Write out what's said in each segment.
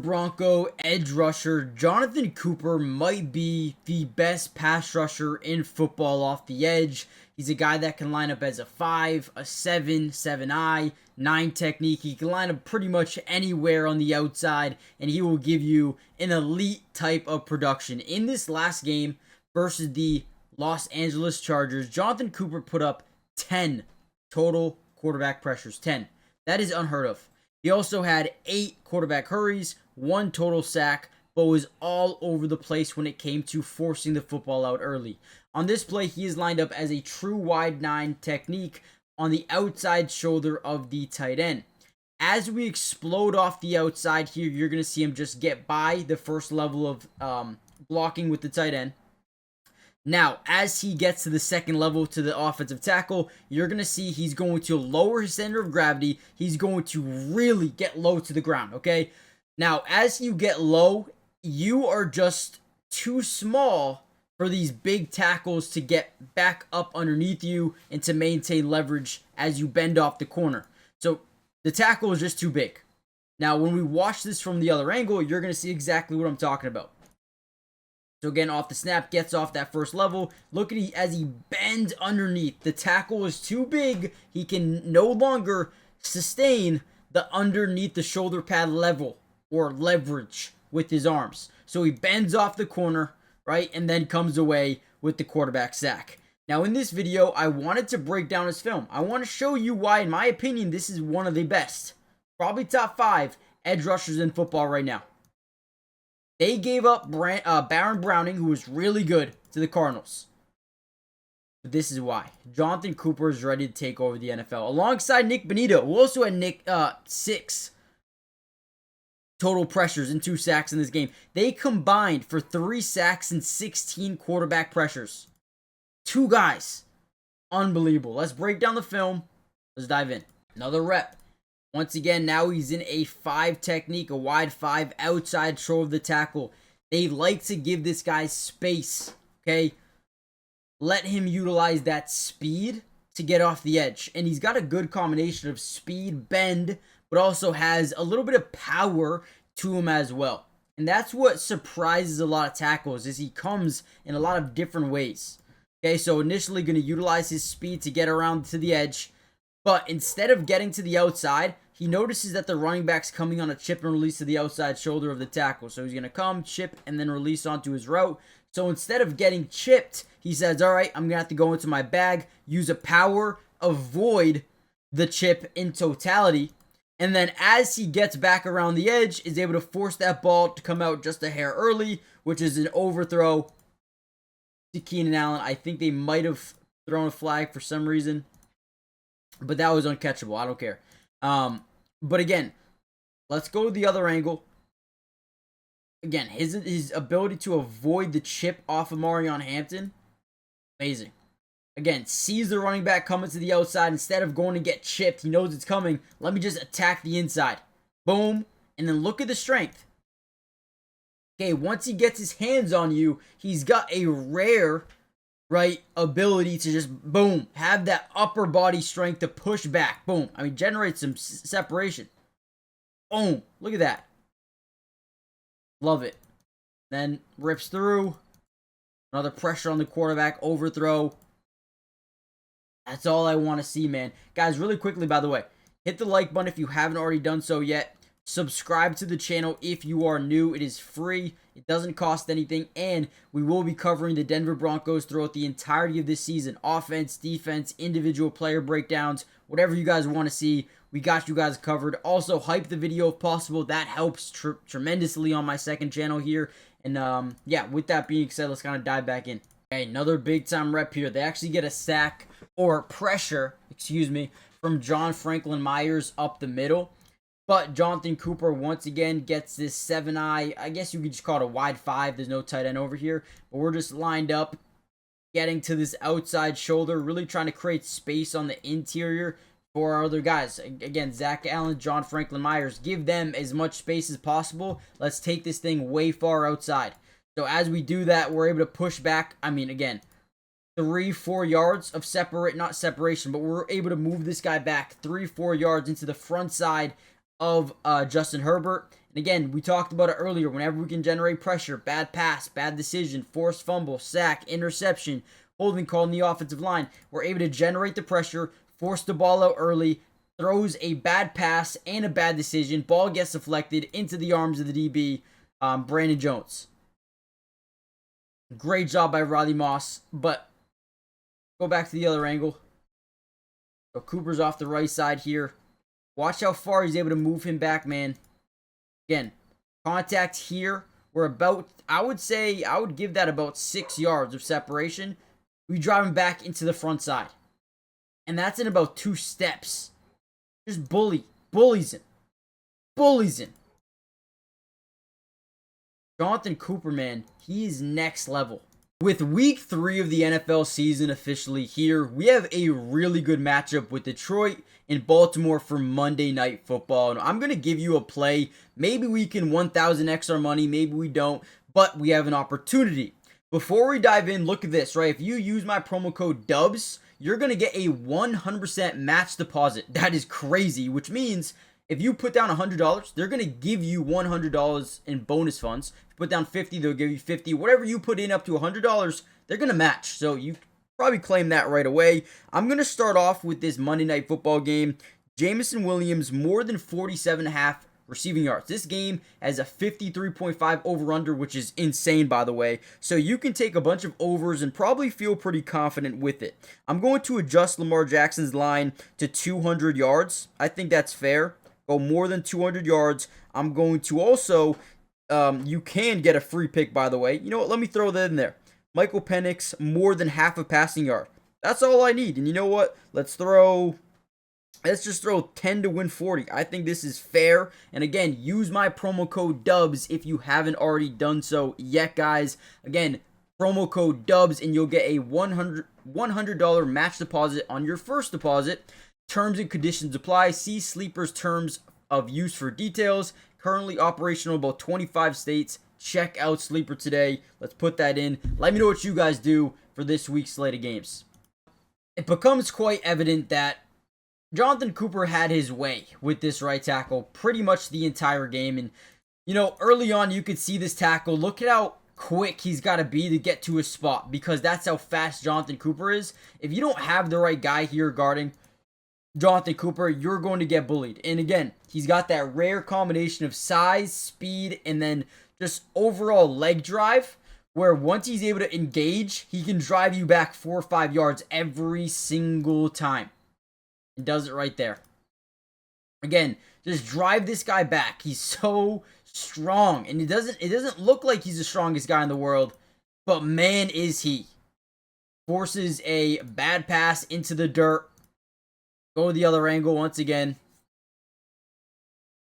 Bronco edge rusher Jonathan Cooper might be the best pass rusher in football off the edge. He's a guy that can line up as a 5, a 7, 7I, 9 technique. He can line up pretty much anywhere on the outside, and he will give you an elite type of production. In this last game versus the Los Angeles Chargers, Jonathan Cooper put up 10 total quarterback pressures. 10. That is unheard of. He also had 8 quarterback hurries, 1 total sack, but was all over the place when it came to forcing the football out early. On this play, he is lined up as a true wide 9 technique on the outside shoulder of the tight end. As we explode off the outside here, you're going to see him just get by the first level of blocking with the tight end. Now, as he gets to the second level to the offensive tackle, you're going to see he's going to lower his center of gravity. He's going to really get low to the ground, okay? Now, as you get low, you are just too small for these big tackles to get back up underneath you and to maintain leverage as you bend off the corner. So, the tackle is just too big. Now, when we watch this from the other angle, you're going to see exactly what I'm talking about. So again, off the snap, gets off that first level. Look at as he bends underneath. The tackle is too big. He can no longer sustain the underneath the shoulder pad level or leverage with his arms. So he bends off the corner, right, and then comes away with the quarterback sack. Now in this video, I wanted to break down his film. I want to show you why, in my opinion, this is one of the best, probably top 5 edge rushers in football right now. They gave up Baron Browning, who was really good, to the Cardinals. But this is why. Jonathan Cooper is ready to take over the NFL. Alongside Nick Bonito, who also had 6 total pressures and 2 sacks in this game. They combined for 3 sacks and 16 quarterback pressures. 2 guys. Unbelievable. Let's break down the film. Let's dive in. Another rep. Once again, now he's in a 5 technique, a wide 5 outside shoulder of the tackle. They like to give this guy space, okay? Let him utilize that speed to get off the edge. And he's got a good combination of speed, bend, but also has a little bit of power to him as well. And that's what surprises a lot of tackles, is he comes in a lot of different ways. Okay, so initially going to utilize his speed to get around to the edge. But instead of getting to the outside, he notices that the running back's coming on a chip and release to the outside shoulder of the tackle. So he's going to come, chip, and then release onto his route. So instead of getting chipped, he says, all right, I'm going to have to go into my bag, use a power, avoid the chip in totality. And then as he gets back around the edge, is able to force that ball to come out just a hair early, which is an overthrow to Keenan Allen. I think they might have thrown a flag for some reason, but that was uncatchable. I don't care. But again, let's go to the other angle. Again, his ability to avoid the chip off of Marion Hampton, amazing. Again, sees the running back coming to the outside. Instead of going to get chipped, he knows it's coming. Let me just attack the inside. Boom. And then look at the strength. Okay, once he gets his hands on you, he's got a rare, right, ability to just, boom, have that upper body strength to push back. Boom. I mean, generate some separation. Boom. Look at that. Love it. Then rips through. Another pressure on the quarterback. Overthrow. That's all I want to see, man. Guys, really quickly, by the way, hit the like button if you haven't already done so yet. Subscribe to the channel if you are new. It is free. It doesn't cost anything. And we will be covering the Denver Broncos throughout the entirety of this season. Offense, defense, individual player breakdowns, whatever you guys want to see. We got you guys covered. Also, hype the video if possible. That helps tremendously on my second channel here. And yeah, with that being said, let's kind of dive back in. Okay, another big time rep here. They actually get a sack or pressure, excuse me, from John Franklin Myers up the middle. But Jonathan Cooper once again gets this 7-eye. I guess you could just call it a wide 5. There's no tight end over here. But we're just lined up, getting to this outside shoulder, really trying to create space on the interior for our other guys. Again, Zach Allen, John Franklin Myers, give them as much space as possible. Let's take this thing way far outside. So as we do that, we're able to push back. I mean, again, 3-4 yards of not separation, but we're able to move this guy back 3-4 yards into the front side of Justin Herbert. And again, we talked about it earlier. Whenever we can generate pressure, bad pass, bad decision, forced fumble, sack, interception, holding call in the offensive line, we're able to generate the pressure, force the ball out early, throws a bad pass and a bad decision, ball gets deflected into the arms of the DB, Brandon Jones. Great job by Riley Moss, but go back to the other angle. So Cooper's off the right side here. Watch how far he's able to move him back, man. Again, contact here. We're about, I would give that about 6 yards of separation. We drive him back into the front side. And that's in about 2 steps. Just bullies him. Jonathon Cooper, man, he is next level. With week 3 of the NFL season officially here, we have a really good matchup with Detroit and Baltimore for Monday Night Football. And I'm going to give you a play. Maybe we can 1000x our money, maybe we don't, but we have an opportunity. Before we dive in, look at this, right? If you use my promo code DUBS, you're going to get a 100% match deposit. That is crazy, which means if you put down $100, they're going to give you $100 in bonus funds. If you put down 50, they'll give you 50. Whatever you put in up to $100, they're going to match. So you probably claim that right away. I'm going to start off with this Monday Night Football game. Jameson Williams, more than 47.5 receiving yards. This game has a 53.5 over-under, which is insane, by the way. So you can take a bunch of overs and probably feel pretty confident with it. I'm going to adjust Lamar Jackson's line to 200 yards. I think that's fair. Go more than 200 yards. I'm going to also, you can get a free pick, by the way. You know what? Let me throw that in there. Michael Penix, more than half a passing yard. That's all I need. And you know what? Let's just throw 10 to win 40. I think this is fair. And again, use my promo code DUBS if you haven't already done so yet, guys. Again, promo code DUBS and you'll get a $100 match deposit on your first deposit. Terms and conditions apply. See Sleeper's terms of use for details. Currently operational in about 25 states. Check out Sleeper today. Let's put that in. Let me know what you guys do for this week's slate of games. It becomes quite evident that Jonathon Cooper had his way with this right tackle pretty much the entire game. And, you know, early on you could see this tackle. Look at how quick he's got to be to get to his spot because that's how fast Jonathon Cooper is. If you don't have the right guy here guarding Jonathon Cooper, you're going to get bullied. And again, he's got that rare combination of size, speed, and then just overall leg drive where once he's able to engage, he can drive you back 4 or 5 yards every single time. He does it right there. Again, just drive this guy back. He's so strong. And it doesn't look like he's the strongest guy in the world, but man is he. Forces a bad pass into the dirt. Go the other angle once again.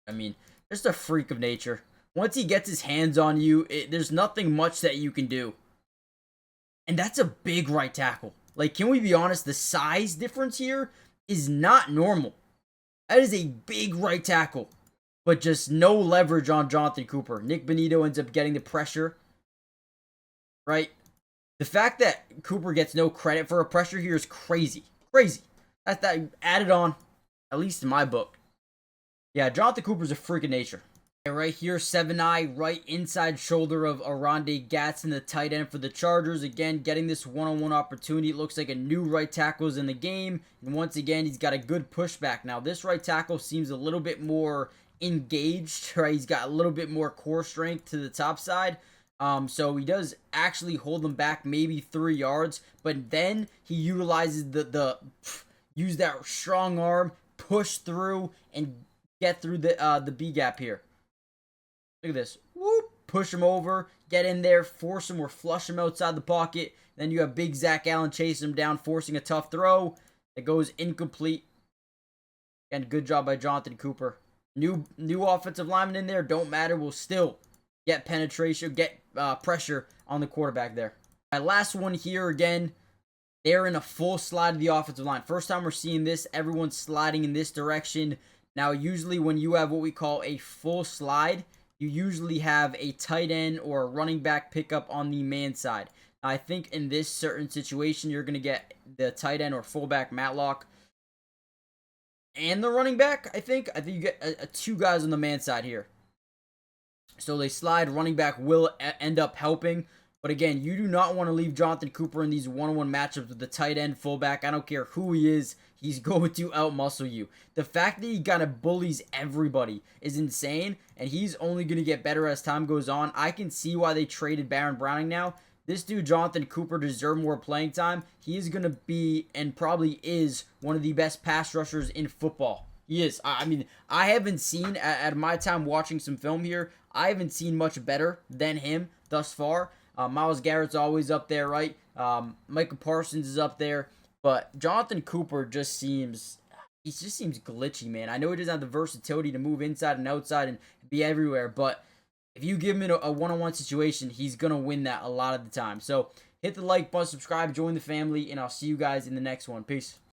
I mean, just a freak of nature. Once he gets his hands on you, there's nothing much that you can do. And that's a big right tackle. Like, can we be honest? The size difference here is not normal. That is a big right tackle. But just no leverage on Jonathon Cooper. Nick Bonito ends up getting the pressure. Right? The fact that Cooper gets no credit for a pressure here is crazy. Crazy. That's that added on, at least in my book. Yeah, Jonathon Cooper's a freak of nature. Right here, 7-eye, right inside shoulder of Arande Gatson, the tight end for the Chargers. Again, getting this one-on-one opportunity. It looks like a new right tackle is in the game. And once again, he's got a good pushback. Now, this right tackle seems a little bit more engaged. Right? He's got a little bit more core strength to the top side. So he does actually hold them back maybe 3 yards. But then he utilizes use that strong arm, push through, and get through the B gap here. Look at this. Whoop. Push him over. Get in there. Force him or flush him outside the pocket. Then you have big Zach Allen chasing him down, forcing a tough throw. That goes incomplete. And good job by Jonathon Cooper. New offensive lineman in there. Don't matter. We'll still get penetration, get pressure on the quarterback there. My last one here again. They're in a full slide of the offensive line. First time we're seeing this. Everyone's sliding in this direction. Now, usually when you have what we call a full slide, you usually have a tight end or a running back pickup on the man side. I think in this certain situation, you're going to get the tight end or fullback Matlock and the running back, I think you get 2 guys on the man side here. So they slide. Running back will end up helping. But again, you do not want to leave Jonathon Cooper in these one-on-one matchups with the tight end, fullback. I don't care who he is. He's going to outmuscle you. The fact that he kind of bullies everybody is insane, and he's only going to get better as time goes on. I can see why they traded Baron Browning now. This dude, Jonathon Cooper, deserves more playing time. He is going to be, and probably is, one of the best pass rushers in football. He is. I mean, I haven't seen, at my time watching some film here, I haven't seen much better than him thus far. Myles Garrett's always up there, right? Micah Parsons is up there. But Jonathon Cooper just seems glitchy, man. I know he doesn't have the versatility to move inside and outside and be everywhere, but if you give him a one-on-one situation, he's going to win that a lot of the time. So hit the like button, subscribe, join the family, and I'll see you guys in the next one. Peace.